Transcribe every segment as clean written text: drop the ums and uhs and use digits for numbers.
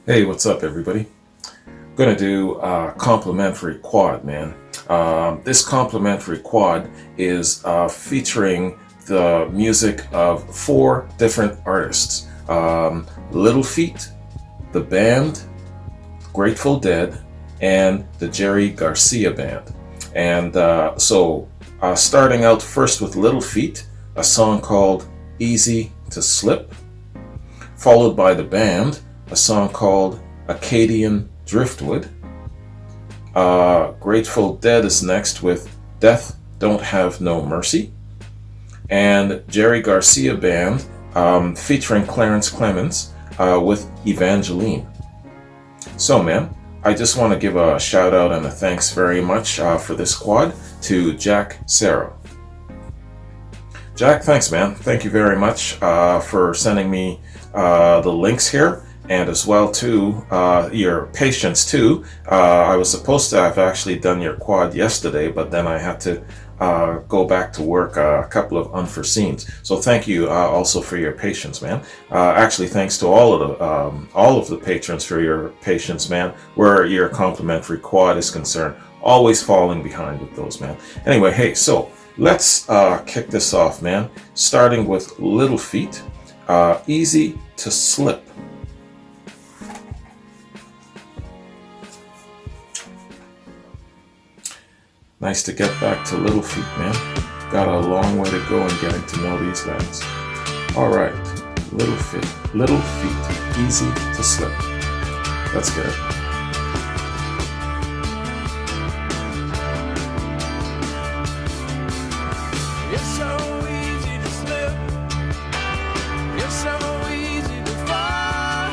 Hey, what's up, everybody? I'm gonna do a complimentary quad, man. This complimentary quad is featuring the music of four different artists: Littlefeat, the band, Grateful Dead, and the Jerry Garcia band. And starting out first with Littlefeat, a song called "Easy to Slip," followed by the band, a song called Acadian Driftwood. Grateful Dead is next with Death Don't Have No Mercy. And Jerry Garcia band featuring Clarence Clemens with Evangeline. So, man, I just want to give a shout out and a thanks very much for this quad to Jack Serra. Jack, thanks, man. Thank you very much for sending me the links here, and as well too your patience too. I was supposed to have actually done your quad yesterday, but then I had to go back to work, a couple of unforeseens. So thank you also for your patience, man. Actually, thanks to all of the patrons for your patience, man. Where your complimentary quad is concerned, always falling behind with those, man. Anyway, hey, so let's kick this off, man. Starting with Littlefeat, Easy to Slip. Nice to get back to Littlefeat, man. Got a long way to go in getting to know these guys. Alright, Littlefeat, Easy to Slip. Let's get it. It's so easy to slip. It's so easy to fall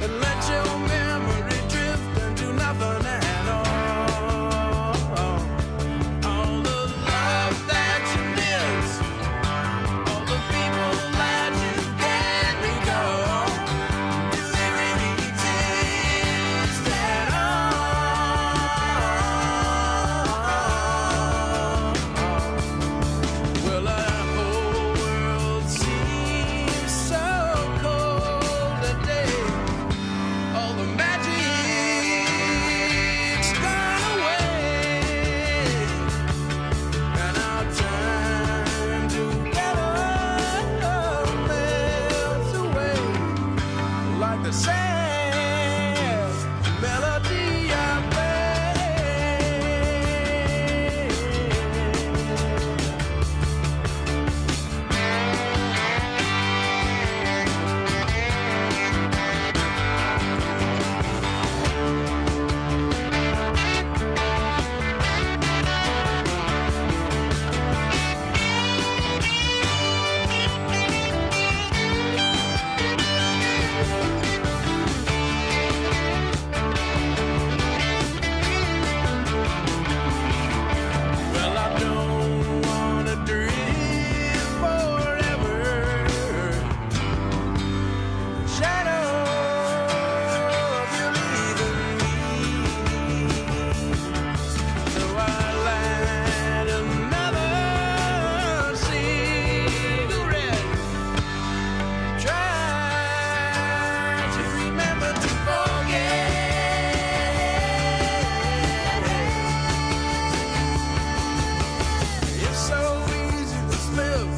and let your memory drift and do nothing at all. All the love that you miss, all the people that you can't recall, do they really exist at all? Well, our whole world seems so cold today. All the magic's gone away, and our time together melts away like the sad melody I play. Well, I don't wanna drift forever. Shadow of you leaving me. So I light another cigarette. Try to remember to forget. It's so easy to slip.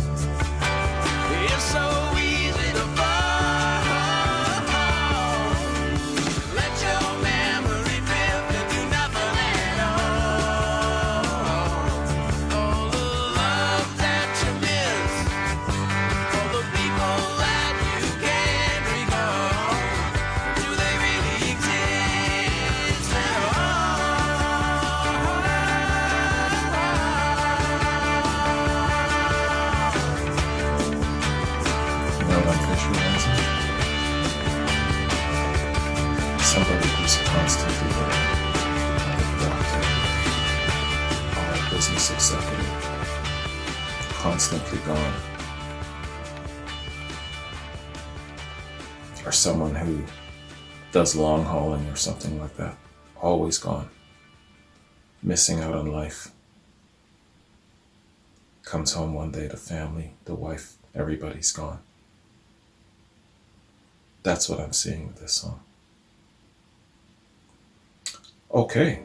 It's so easy to fall. Let your memory drift and do nothing at all. All the love that you miss, all the people that you can't recall, do they really exist at You know what I'm visualizing? Somebody who's constantly working, like a doctor or a business executive, constantly gone. Or someone who does long hauling or something like that. Always gone. Missing out on life. Comes home one day, the family, the wife, everybody's gone. That's what I'm seeing with this song. Okay.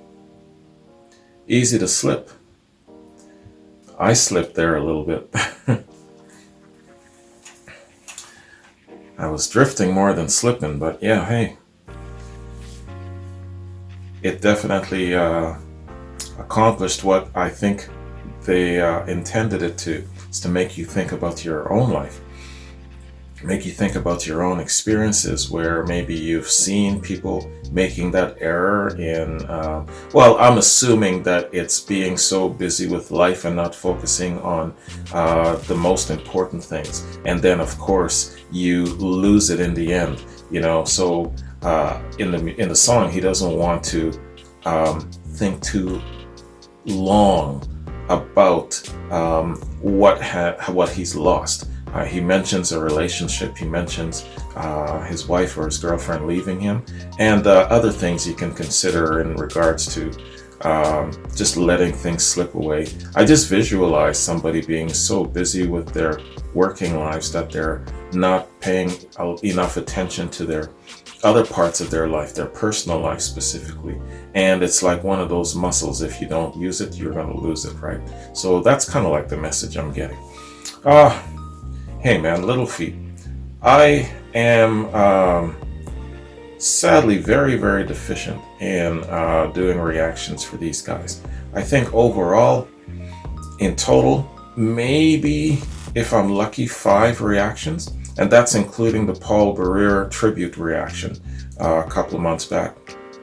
Easy to slip. I slipped there a little bit. I was drifting more than slipping, but yeah, hey. It definitely accomplished what I think they intended it to. It's to make you think about your own life. Make you think about your own experiences where maybe you've seen people making that error in, well, I'm assuming that it's being so busy with life and not focusing on the most important things. And then, of course, you lose it in the end, you know. So in the song, he doesn't want to think too long about what he's lost. He mentions a relationship, he mentions his wife or his girlfriend leaving him, and other things you can consider in regards to just letting things slip away. I just visualize somebody being so busy with their working lives that they're not paying enough attention to their other parts of their life, their personal life specifically. And it's like one of those muscles, if you don't use it, you're going to lose it, right? So that's kind of like the message I'm getting. Hey man, Littlefeat, I am sadly very, very deficient in doing reactions for these guys. I think overall, in total, maybe, if I'm lucky, 5 reactions, and that's including the Paul Barrere tribute reaction a couple of months back.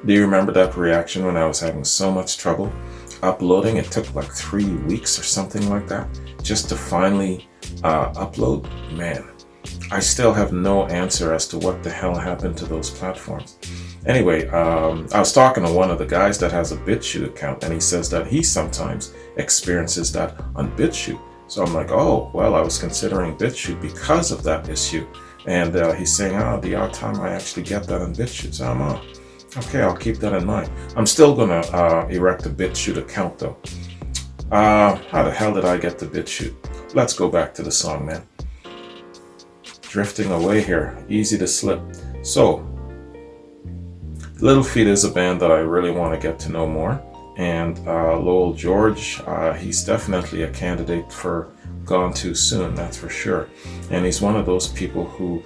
Do you remember that reaction when I was having so much trouble uploading? It took like 3 weeks or something like that just to finally upload. Man, I still have no answer as to what the hell happened to those platforms. Anyway, I was talking to one of the guys that has a BitChute account, and he says that he sometimes experiences that on BitChute. So I'm like, oh, well, I was considering BitChute because of that issue. And he's saying, the odd time I actually get that on BitChute. So I'm okay, I'll keep that in mind. I'm still going to erect a BitChute account, though. How the hell did I get the BitChute? Let's go back to the song, man. Drifting away here. Easy to slip. So, Littlefeat is a band that I really want to get to know more. And Lowell George, he's definitely a candidate for Gone Too Soon, that's for sure. And he's one of those people who,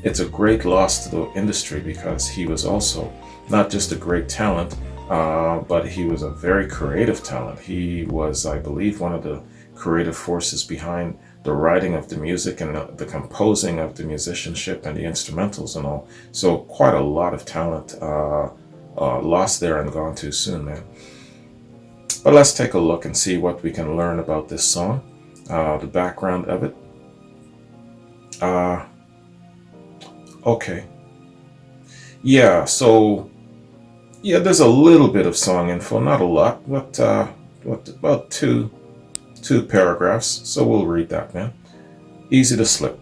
it's a great loss to the industry because he was also not just a great talent, but he was a very creative talent. He was, I believe, one of the creative forces behind the writing of the music and the composing of the musicianship and the instrumentals and all. So quite a lot of talent lost there and Gone Too Soon, man. But let's take a look and see what we can learn about this song, the background of it. Okay. Yeah, so, yeah, there's a little bit of song info, not a lot, but about two paragraphs, so we'll read that, man. Easy to Slip.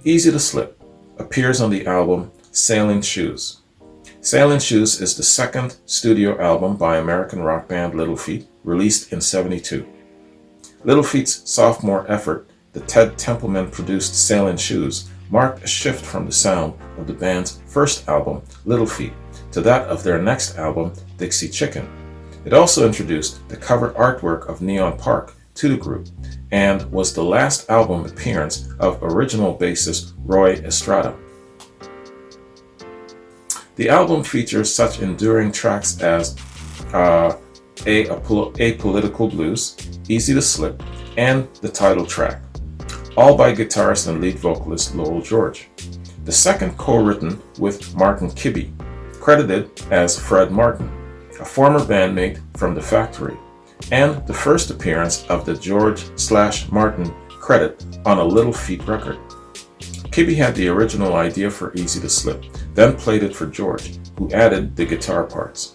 Easy to Slip appears on the album Sailing Shoes. Sailing Shoes is the second studio album by American rock band Littlefeat, released in '72. Littlefeat's sophomore effort, the Ted Templeman-produced Sailing Shoes, marked a shift from the sound of the band's first album, Littlefeat, to that of their next album, Dixie Chicken. It also introduced the cover artwork of Neon Park to the group, and was the last album appearance of original bassist Roy Estrada. The album features such enduring tracks as Apolitical Blues, Easy to Slip, and the title track, all by guitarist and lead vocalist Lowell George. The second co-written with Martin Kibbe, credited as Fred Martin, a former bandmate from The Factory, and the first appearance of the George/Martin credit on a Littlefeat record. Kibbe had the original idea for Easy to Slip, then played it for George, who added the guitar parts.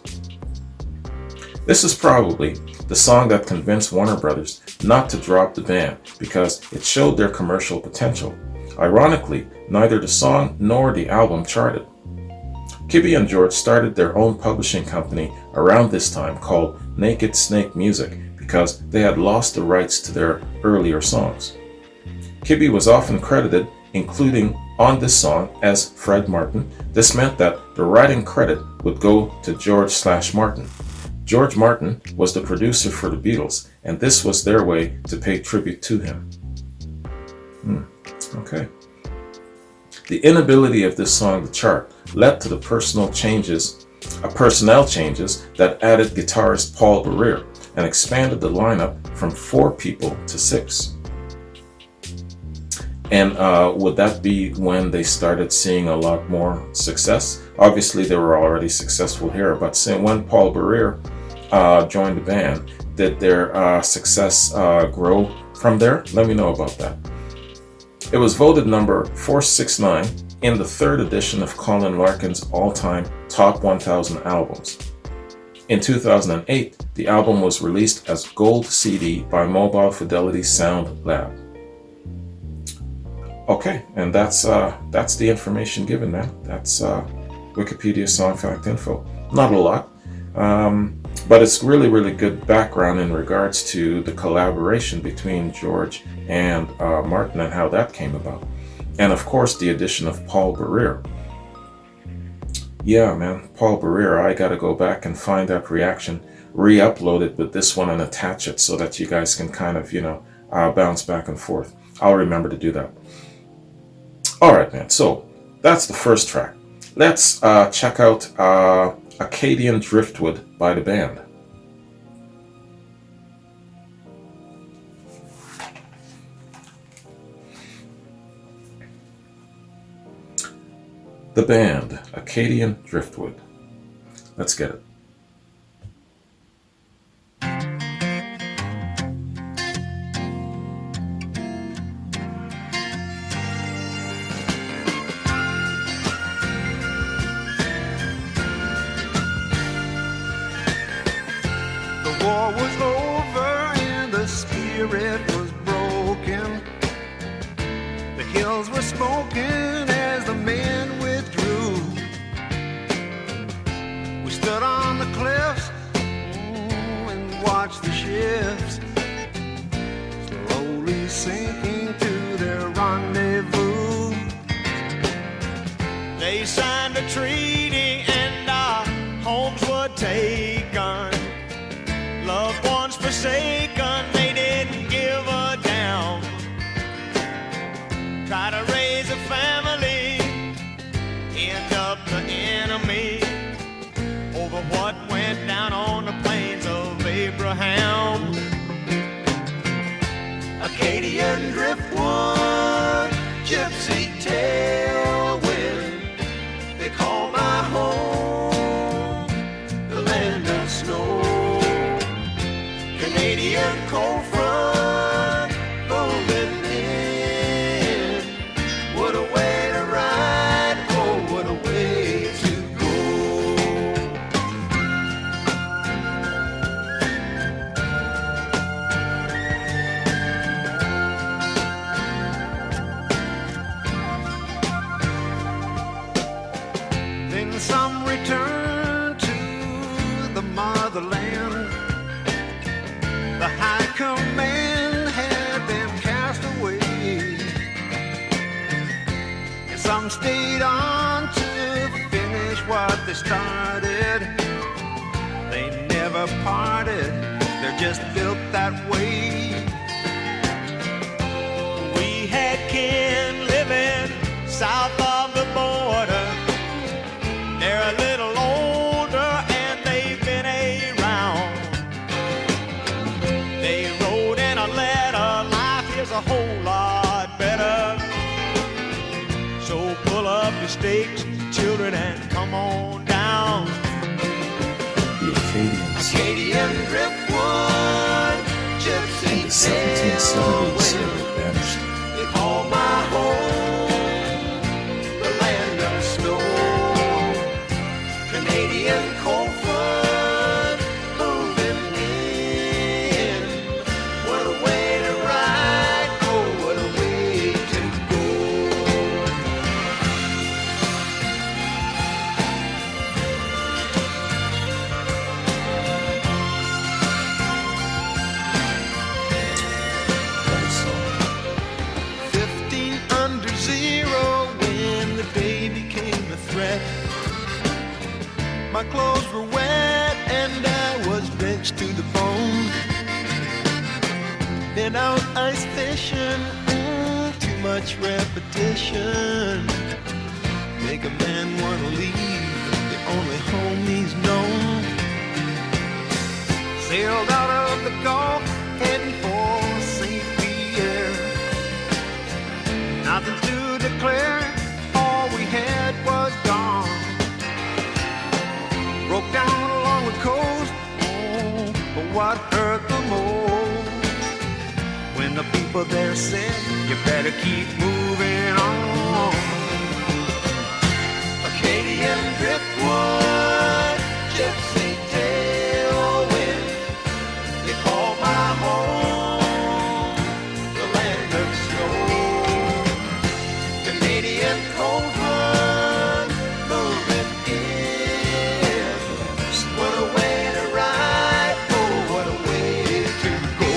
This is probably the song that convinced Warner Brothers not to drop the band because it showed their commercial potential. Ironically, neither the song nor the album charted. Kibbe and George started their own publishing company around this time called Naked Snake Music because they had lost the rights to their earlier songs. Kibbe was often credited, including on this song as Fred Martin. This meant that the writing credit would go to George/Martin. George Martin was the producer for the Beatles, and this was their way to pay tribute to him. Okay. The inability of this song to chart led to the personnel changes that added guitarist Paul Barrere and expanded the lineup from 4 people to 6. And would that be when they started seeing a lot more success? Obviously, they were already successful here, but when Paul Barrere joined the band, did their success grow from there? Let me know about that. It was voted number 469 in the 3rd edition of Colin Larkin's all-time Top 1000 albums. In 2008, the album was released as Gold CD by Mobile Fidelity Sound Lab. Okay, and that's the information given now. That's Wikipedia Song Fact Info. Not a lot, but it's really, really good background in regards to the collaboration between George and Martin and how that came about. And of course, the addition of Paul Barrere. Yeah, man, Paul Barrere, I gotta go back and find that reaction, re-upload it with this one and attach it so that you guys can kind of, bounce back and forth. I'll remember to do that. Alright, man, so that's the first track. Let's check out Acadian Driftwood by the band. The band, Acadian Driftwood. Let's get it. The war was over and the spirit was broken. The hills were smoking as the men withdrew. We stood on the cliffs and watched the ships slowly sinking to their rendezvous. They signed a treaty and our homes were taken. Loved ones forsaken, they didn't give a damn. Try to raise a family, end up the enemy over what went down on the plains of Abraham. Acadian driftwood, gypsy tailwind, they call my home the land of snow. Canadian cold front, golden in. What a way to ride, oh, what a way to go. Then some return to the motherland. The high command had them cast away, and some stayed on to finish what they started. They never parted, they're just built that way. We had kin living south of the border. They're a little older and they've been around. They wrote in a letter, life is a whole lot better. So pull up your stakes, children, and come on down. The Acadians. Acadian driftwood, gypsy In the 1770s, they tailwind, were banished. they call my home the land of snow. Canadian cold front, moving in. What a way to ride, oh, what a way to go. That is so. 1500 regret. My clothes were wet and I was drenched to the bone. Been out ice fishing, too much repetition. Make a man wanna leave the only home he's known. Sailed out of the Gulf, heading for St. Pierre. Nothing to declare, all we had was gone. Broke down along the coast, but what hurt the most? When the people there said, you better keep moving on. Acadian driftwood, gypsy tailwind, you call my home, the land of snow. Canadian cold front, moving in. What a way to ride, oh, what a way to go.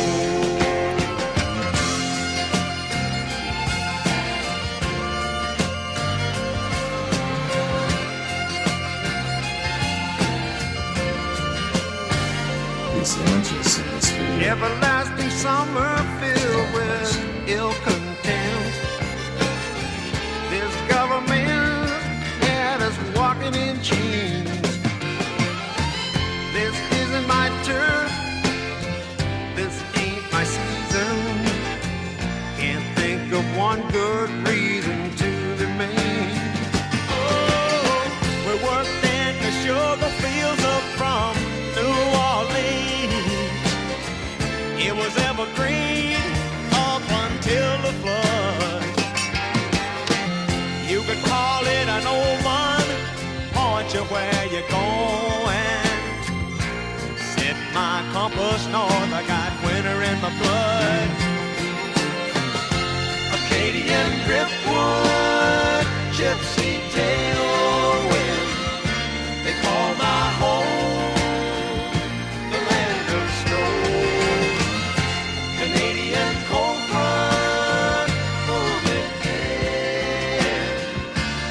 These images in this video. Everlasting summer filled with ill content. This government had us walking in chains. This isn't my turn. This ain't my season. Can't think of one good reason to remain. Oh, we worked in the sugar fields up from New Orleans. It was evergreen up until the flood. You could call it an old one, point you where you're going. Set my compass north, I got winter in my blood. Acadian driftwood, gypsy tailwind, they call my home the land of snow. Canadian cold front, moving in.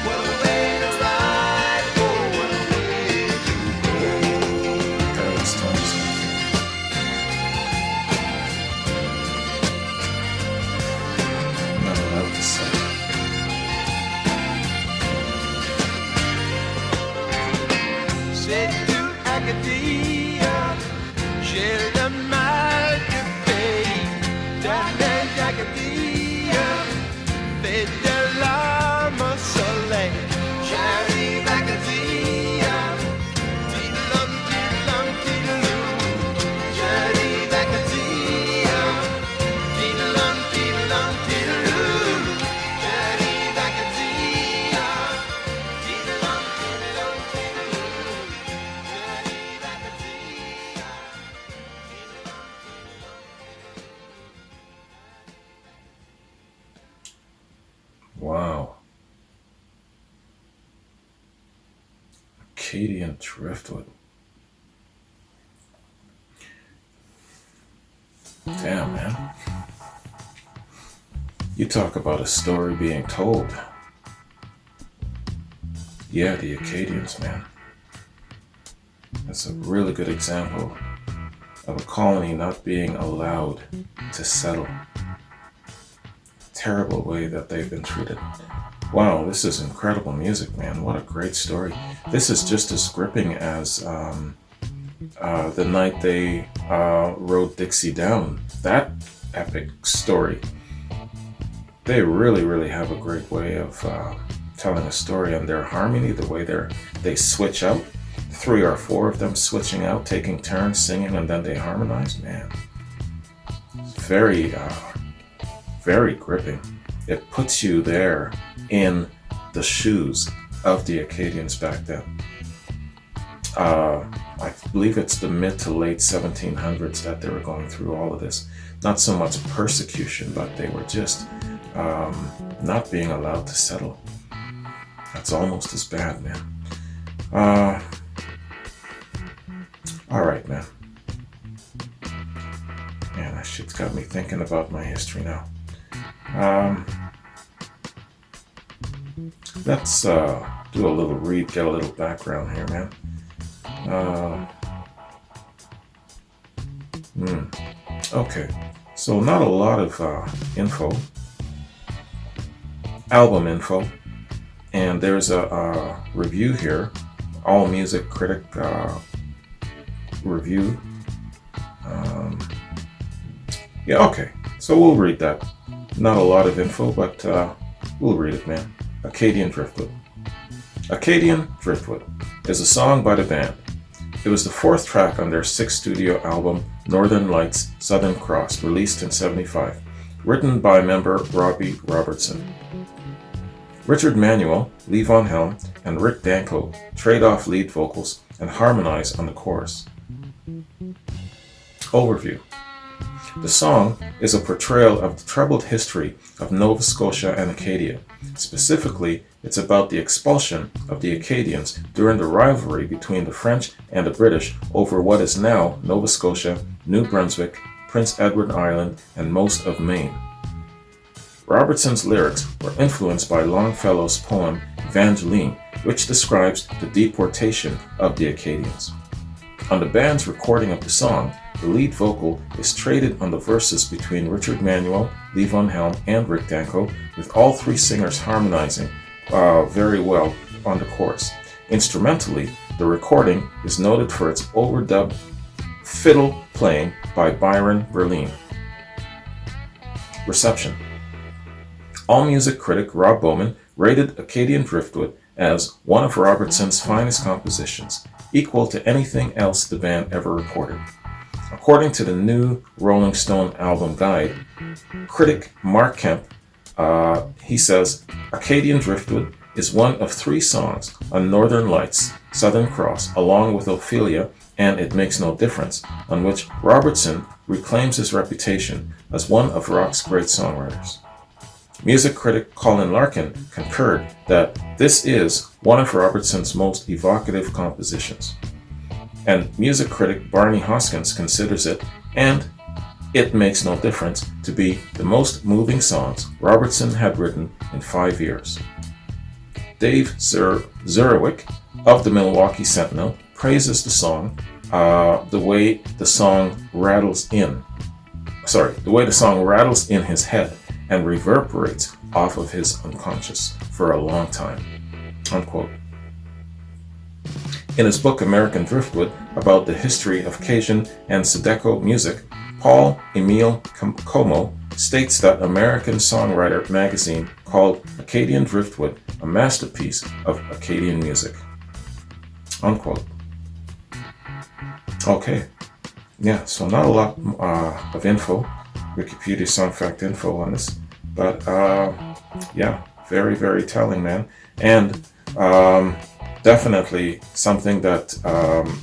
What a way to ride, oh, what a way to go. Paris Thompson. Not allowed to say. C'est du Acadia, j'ai le mal de pays. Dans l'Acadia, fait de l'âme au soleil. J'arrive à Acadia, tidalum, tidalum, tidalou. J'arrive à Acadia, tidalum, tidalum, tidalou. J'arrive à Acadia, tidalum, tidalum, tidalou. J'arrive à Acadia. Wow. Acadian driftwood. Damn, man. You talk about a story being told. Yeah, the Acadians, man. That's a really good example of a colony not being allowed to settle. Terrible way that they've been treated. Wow, this is incredible music, man. What a great story. This is just as gripping as the night they rode Dixie down. That epic story. They really, really have a great way of telling a story, and their harmony, the way they switch out, 3 or 4 of them switching out, taking turns singing, and then they harmonize, man. Very, very gripping. It puts you there in the shoes of the Acadians back then. I believe it's the mid to late 1700s that they were going through all of this. Not so much persecution, but they were just not being allowed to settle. That's almost as bad, man. All right, man. Man, that shit's got me thinking about my history now. Let's do a little read, get a little background here, man. Okay, so not a lot of info, album info, and there's a review here, All Music Critic review. Yeah, okay, so we'll read that. Not a lot of info, but we'll read it, man. Acadian Driftwood. Acadian Driftwood is a song by the band. It was the fourth track on their sixth studio album, Northern Lights, Southern Cross, released in '75, written by member Robbie Robertson. Richard Manuel, Lee Von Helm, and Rick Danko trade off lead vocals and harmonize on the chorus. Overview. The song is a portrayal of the troubled history of Nova Scotia and Acadia. Specifically, it's about the expulsion of the Acadians during the rivalry between the French and the British over what is now Nova Scotia, New Brunswick, Prince Edward Island, and most of Maine. Robertson's lyrics were influenced by Longfellow's poem Evangeline, which describes the deportation of the Acadians. On the band's recording of the song, the lead vocal is traded on the verses between Richard Manuel, Lee Von Helm, and Rick Danko, with all three singers harmonizing very well on the chorus. Instrumentally, the recording is noted for its overdubbed fiddle playing by Byron Berlin. Reception. AllMusic critic Rob Bowman rated Acadian Driftwood as one of Robertson's finest compositions, equal to anything else the band ever recorded. According to the new Rolling Stone album guide, critic Mark Kemp, he says, Acadian Driftwood is one of three songs on Northern Lights, Southern Cross, along with Ophelia and It Makes No Difference, on which Robertson reclaims his reputation as one of rock's great songwriters. Music critic Colin Larkin concurred that this is one of Robertson's most evocative compositions. And music critic Barney Hoskins considers it, and It Makes No Difference, to be the most moving songs Robertson had written in 5 years. Dave Zurwick of the Milwaukee Sentinel praises the song, the way the song rattles in his head and reverberates off of his unconscious for a long time, unquote. In his book American Driftwood, about the history of Cajun and Zydeco music, Paul Emile Como states that American Songwriter magazine called Acadian Driftwood a masterpiece of Acadian music, unquote. Okay, yeah, so not a lot of info, Wikipedia song fact info on this, but yeah, very, very telling, man. And definitely something that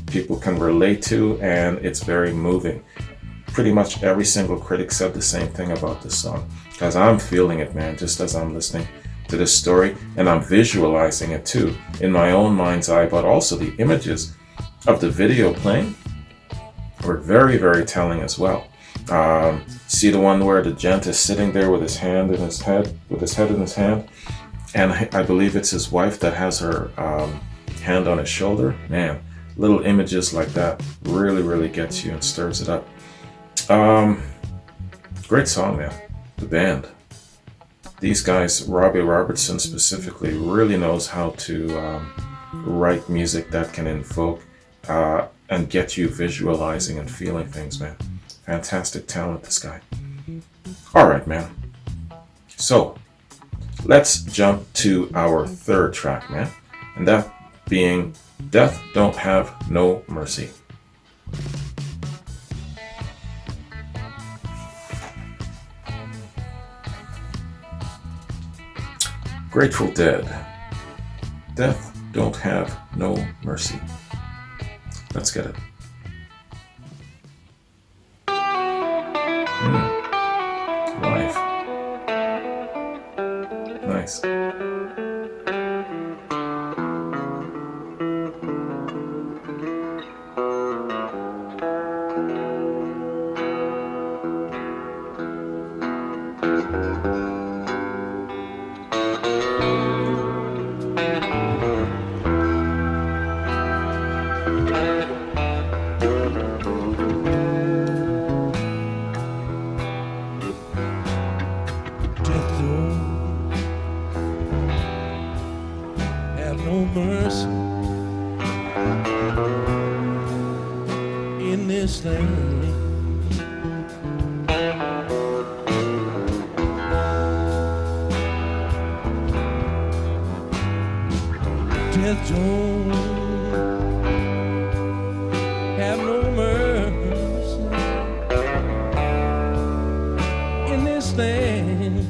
people can relate to, and it's very moving. Pretty much every single critic said the same thing about this song, because I'm feeling it, man, just as I'm listening to this story, and I'm visualizing it too in my own mind's eye, but also the images of the video playing were very, very telling as well. See the one where the gent is sitting there with his head in his hand, and I believe it's his wife that has her hand on his shoulder. Man, little images like that really, really gets you and stirs it up. Great song, man. The band. These guys, Robbie Robertson specifically, really knows how to write music that can invoke and get you visualizing and feeling things, man. Fantastic talent, this guy. All right, man. So, let's jump to our third track, man. And that being Death Don't Have No Mercy. Grateful Dead. Death Don't Have No Mercy. Let's get it. Live. Nice. this land. Death don't have no mercy in this land.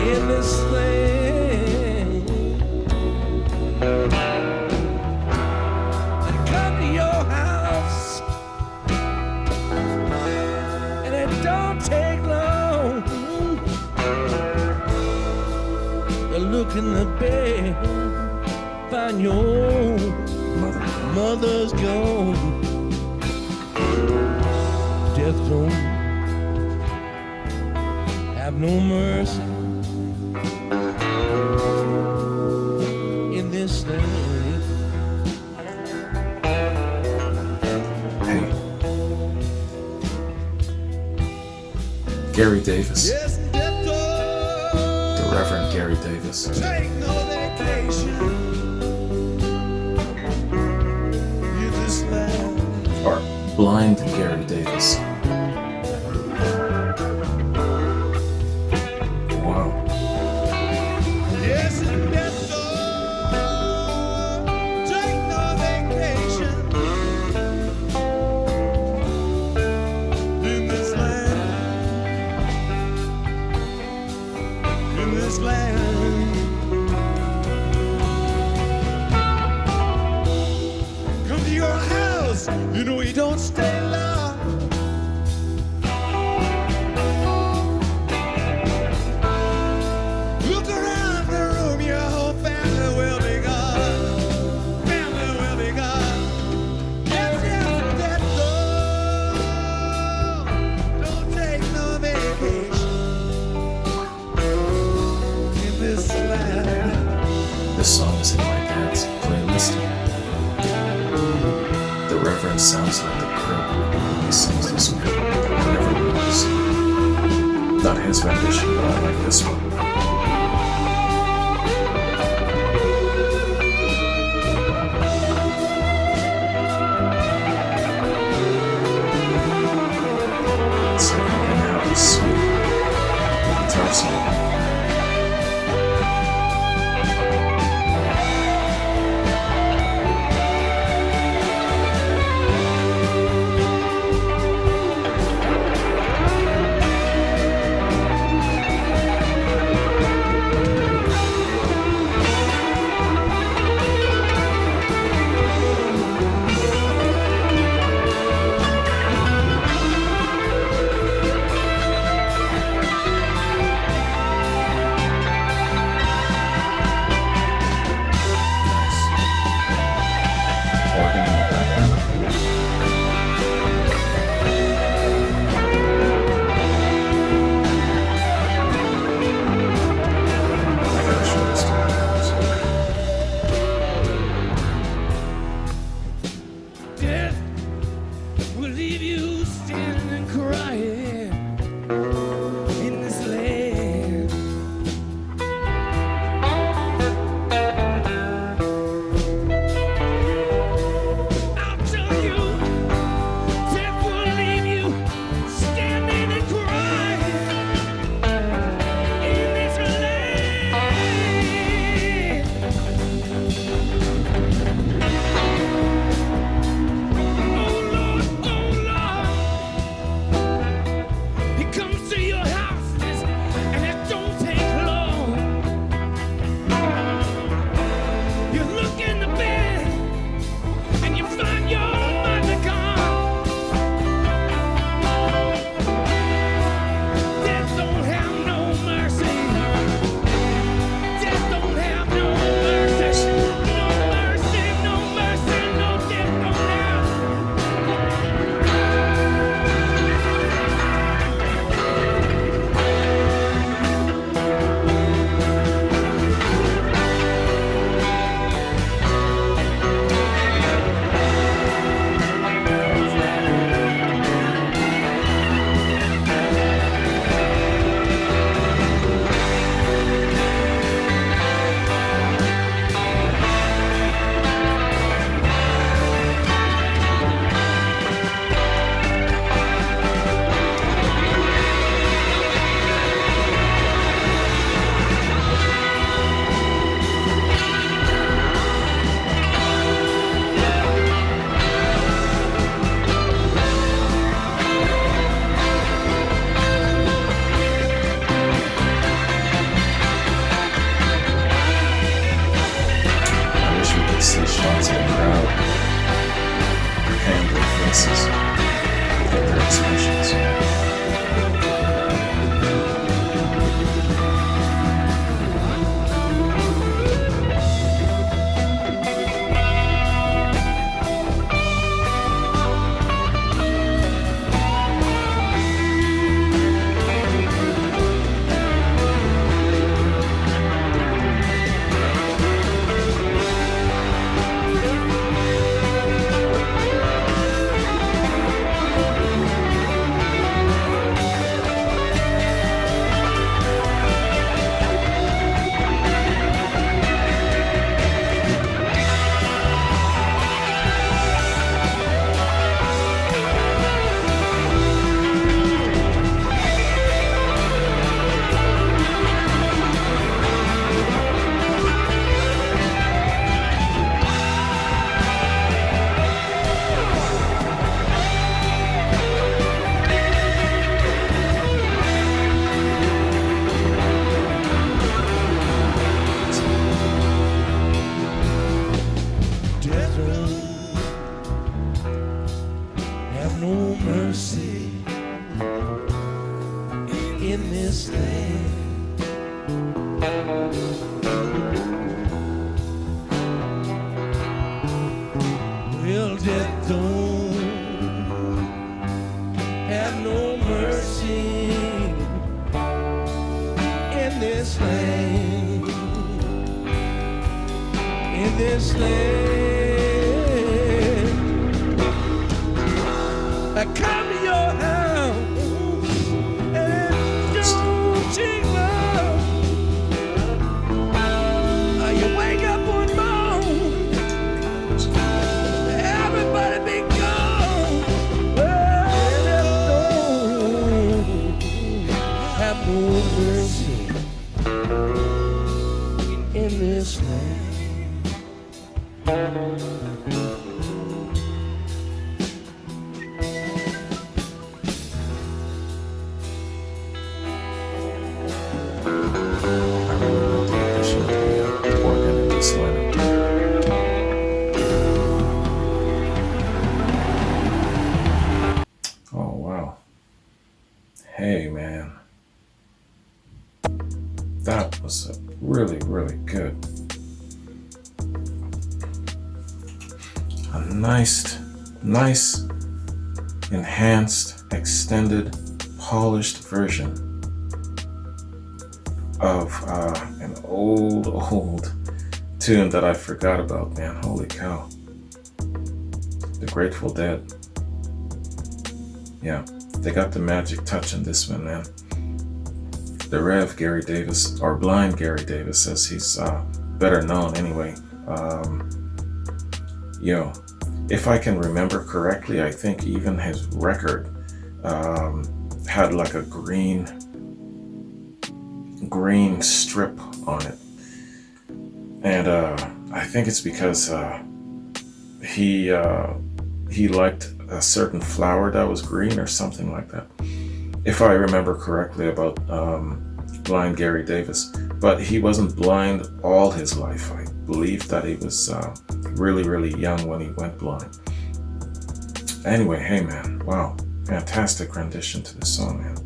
In this land, they come to your house, and it don't take long. They look in the bed, find your mother's gone. Death don't have no mercy in this land. Hey. Gary Davis. Yes, death The Reverend Gary Davis. take no vacation in this land. Or Blind Gary Davis. Wow. Yes, and death take no vacation in this land. In this land. Come to your house, you know you don't stay long. Look around the room, your whole family will be gone. Family will be gone. Yes, yes, death don't take no vacation in this land. This song is in my dad's playlist. The Reverend sounds like the Crib when he sings this one. I never heard this. Not his rendition, but I like this one. It's like an in-house sweet guitar solo. response of the crowd, hand their faces, get their expressions. Hey man, that was really, really good. A nice, enhanced, extended, polished version of an old tune that I forgot about, man. Holy cow. The Grateful Dead. Yeah, they got the magic touch in this one, man. The Rev Gary Davis, or Blind Gary Davis, as he's better known anyway. If I can remember correctly, I think even his record had like a green strip on it. And I think it's because he liked a certain flower that was green or something like that, if I remember correctly about Blind Gary Davis. But he wasn't blind all his life. I believe that he was really, really young when he went blind. Anyway, hey man, wow, fantastic rendition to this song, man.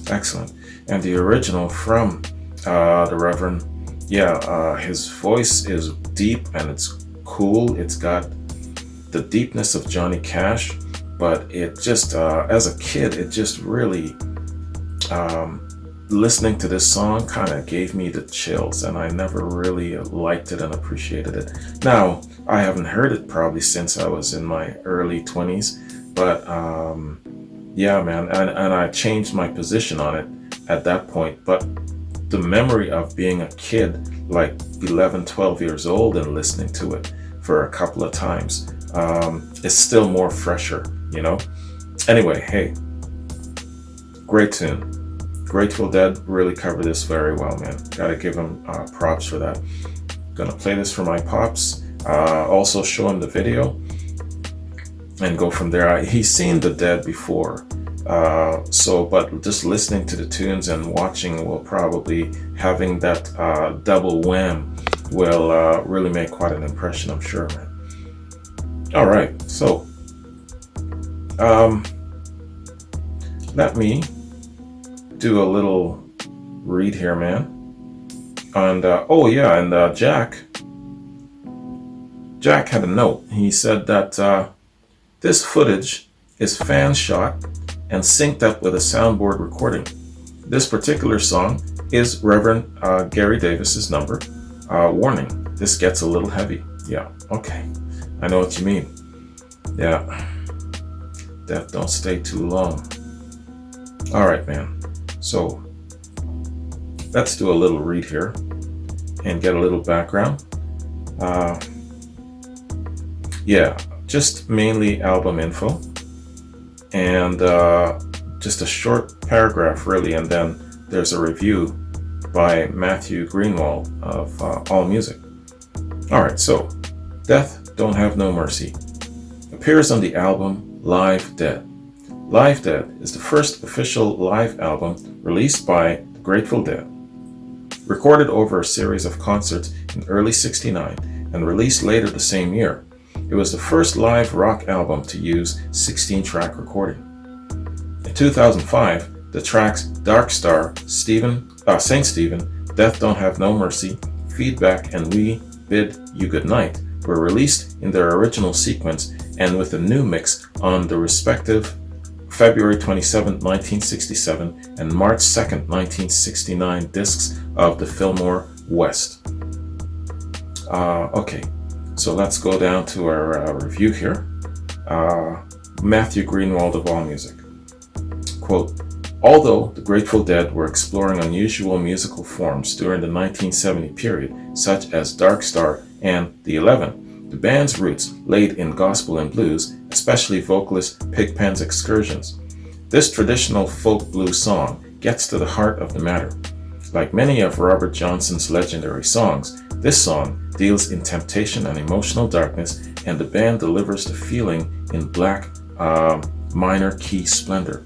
Excellent. And the original from the Reverend, his voice is deep and it's cool. It's got the deepness of Johnny Cash, but it just, as a kid, it just really, listening to this song kind of gave me the chills, and I never really liked it and appreciated it. Now, I haven't heard it probably since I was in my early 20s, but yeah, man, and I changed my position on it at that point. But the memory of being a kid, like 11, 12 years old, and listening to it for a couple of times, is still more fresher, you know? Anyway, hey, great tune. Grateful Dead really covered this very well, man. Gotta give him props for that. Gonna play this for my pops. Also show him the video and go from there. He's seen the Dead before, but just listening to the tunes and watching will probably, having that double wham will really make quite an impression, I'm sure, man. All right, so let me do a little read here, man. And oh yeah, and Jack had a note. He said that this footage is fan shot and synced up with a soundboard recording. This particular song is Reverend Gary Davis's number. Warning, this gets a little heavy. Yeah, okay, I know what you mean. Yeah, death don't stay too long. All right, man. So let's do a little read here and get a little background. Yeah, just mainly album info and just a short paragraph really, and then there's a review by Matthew Greenwald of AllMusic. Alright, so Death Don't Have No Mercy appears on the album Live Dead. Live Dead is the first official live album released by the Grateful Dead. Recorded over a series of concerts in early '69 and released later the same year, it was the first live rock album to use 16-track recording. In 2005, the tracks Dark Star, Saint Stephen, Death Don't Have No Mercy, Feedback, and We Bid You Goodnight were released in their original sequence and with a new mix on the respective February 27, 1967 and March 2, 1969 discs of the Fillmore West. Okay, so let's go down to our review here. Matthew Greenwald of AllMusic. Quote, although the Grateful Dead were exploring unusual musical forms during the 1970 period, such as Dark Star and The 11, the band's roots laid in gospel and blues, especially vocalist Pigpen's excursions. This traditional folk blues song gets to the heart of the matter. Like many of Robert Johnson's legendary songs, this song deals in temptation and emotional darkness, and the band delivers the feeling in black minor key splendor.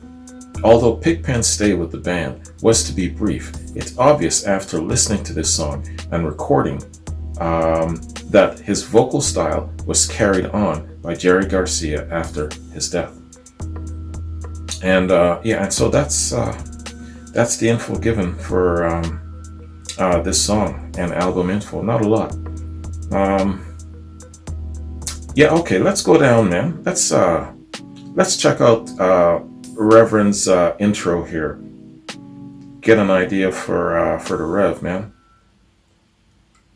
Although Pigpen's stay with the band was to be brief, it's obvious after listening to this song and recording that his vocal style was carried on by Jerry Garcia after his death. And and so that's the info given for this song and album info. Not a lot. Okay, let's go down, man. Let's check out Reverend's intro here. Get an idea for the Rev, man.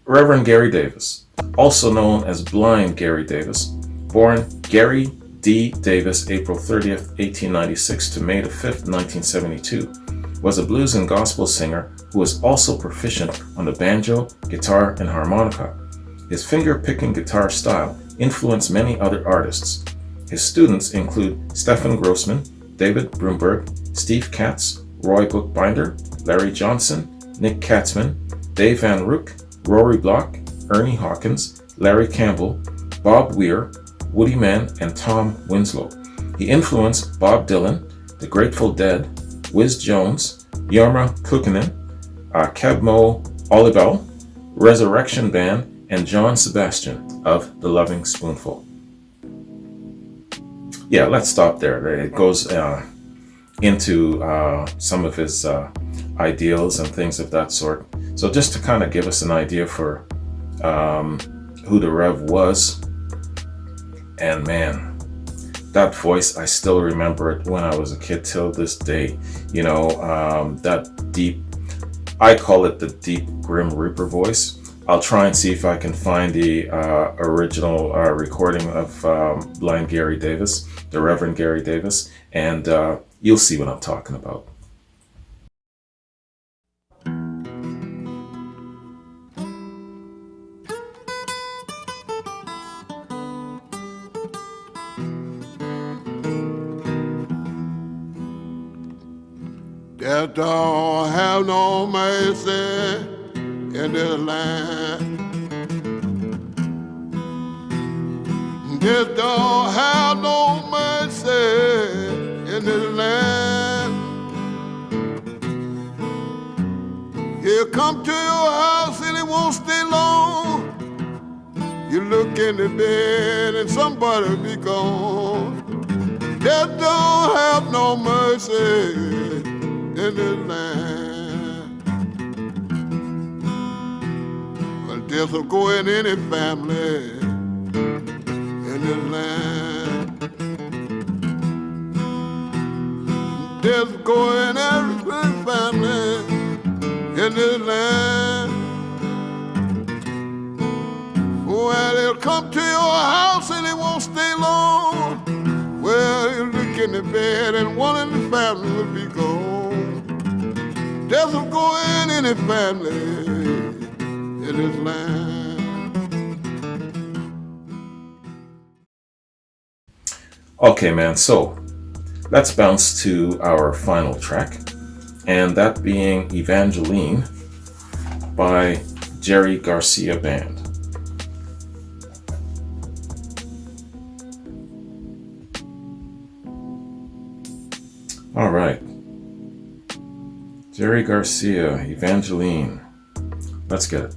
Reverend Gary Davis, also known as Blind Gary Davis, born Gary D. Davis, April 30th, 1896 to May 5th, 1972, was a blues and gospel singer who was also proficient on the banjo, guitar, and harmonica. His finger-picking guitar style influenced many other artists. His students include Stephen Grossman, David Broomberg, Steve Katz, Roy Bookbinder, Larry Johnson, Nick Katzman, Dave Van Rook, Rory Block, Ernie Hawkins, Larry Campbell, Bob Weir, Woody Mann, and Tom Winslow. He influenced Bob Dylan, The Grateful Dead, Wiz Jones, Jorma Kukkonen, Kebmo Olibel, Resurrection Band, and John Sebastian of The Loving Spoonful. Yeah, let's stop there. It goes into some of his ideals and things of that sort. So just to kind of give us an idea for who the Rev was. And man, that voice, I still remember it when I was a kid till this day. You know, that deep, I call it the deep Grim Reaper voice. I'll try and see if I can find the original recording of Blind Gary Davis, the Reverend Gary Davis, and you'll see what I'm talking about. Death don't have no mercy in this land. Death don't have no mercy in this land. He'll come to your house and he won't stay long. You look look in the bed and somebody be gone. Death don't have no mercy in this land. Well, death will go in any family in this land. Death will go in every family in this land. Well, they'll come to your house and they won't stay long. Well, you look in the bed and one in the family will be gone. Death will go in any family in this land. Okay, man, so let's bounce to our final track, and that being Evangeline by Jerry Garcia Band. All right. Jerry Garcia, Evangeline. Let's get it.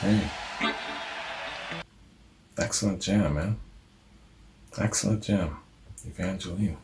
Hey. Excellent jam, man. Excellent jam. Evangeline.